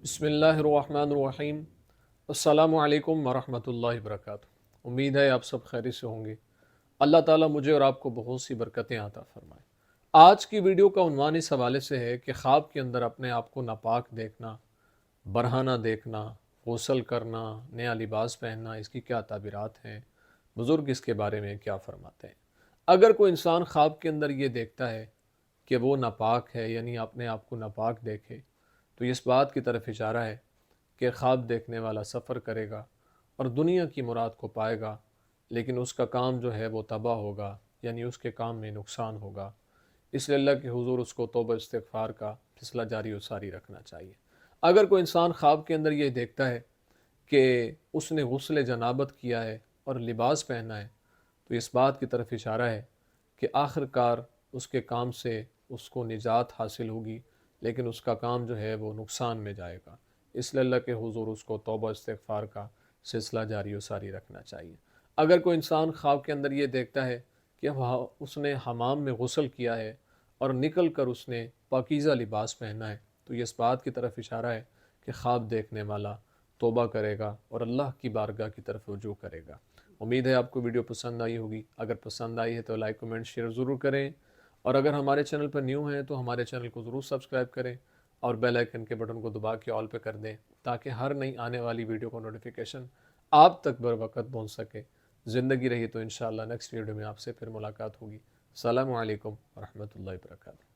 بسم اللہ الرحمن الرحیم۔ السلام علیکم ورحمۃ اللہ وبرکاتہ۔ امید ہے آپ سب خیریت سے ہوں گے۔ اللہ تعالیٰ مجھے اور آپ کو بہت سی برکتیں عطا فرمائے۔ آج کی ویڈیو کا عنوان اس حوالے سے ہے کہ خواب کے اندر اپنے آپ کو ناپاک دیکھنا، برہنہ دیکھنا، غسل کرنا، نیا لباس پہننا، اس کی کیا تعبیرات ہیں، بزرگ اس کے بارے میں کیا فرماتے ہیں۔ اگر کوئی انسان خواب کے اندر یہ دیکھتا ہے کہ وہ ناپاک ہے، یعنی اپنے آپ کو ناپاک دیکھے، تو اس بات کی طرف اشارہ ہے کہ خواب دیکھنے والا سفر کرے گا اور دنیا کی مراد کو پائے گا، لیکن اس کا کام جو ہے وہ تباہ ہوگا، یعنی اس کے کام میں نقصان ہوگا۔ اس لیے اللہ کے حضور اس کو توبہ استغفار کا سلسلہ جاری و ساری رکھنا چاہیے۔ اگر کوئی انسان خواب کے اندر یہ دیکھتا ہے کہ اس نے غسل جنابت کیا ہے اور لباس پہنا ہے، تو اس بات کی طرف اشارہ ہے کہ آخر کار اس کے کام سے اس کو نجات حاصل ہوگی، لیکن اس کا کام جو ہے وہ نقصان میں جائے گا۔ اس لیے اللہ کے حضور اس کو توبہ استغفار کا سلسلہ جاری و ساری رکھنا چاہیے۔ اگر کوئی انسان خواب کے اندر یہ دیکھتا ہے کہ اس نے حمام میں غسل کیا ہے اور نکل کر اس نے پاکیزہ لباس پہنا ہے، تو یہ اس بات کی طرف اشارہ ہے کہ خواب دیکھنے والا توبہ کرے گا اور اللہ کی بارگاہ کی طرف رجوع کرے گا۔ امید ہے آپ کو ویڈیو پسند آئی ہوگی۔ اگر پسند آئی ہے تو لائک کمنٹ شیئر ضرور کریں، اور اگر ہمارے چینل پر نیو ہیں تو ہمارے چینل کو ضرور سبسکرائب کریں اور بیل آئیکن کے بٹن کو دبا کے آل پہ کر دیں، تاکہ ہر نئی آنے والی ویڈیو کو نوٹیفیکیشن آپ تک بر وقت پہنچ سکے۔ زندگی رہی تو انشاءاللہ نیکسٹ ویڈیو میں آپ سے پھر ملاقات ہوگی۔ السلام علیکم ورحمۃ اللہ وبرکاتہ۔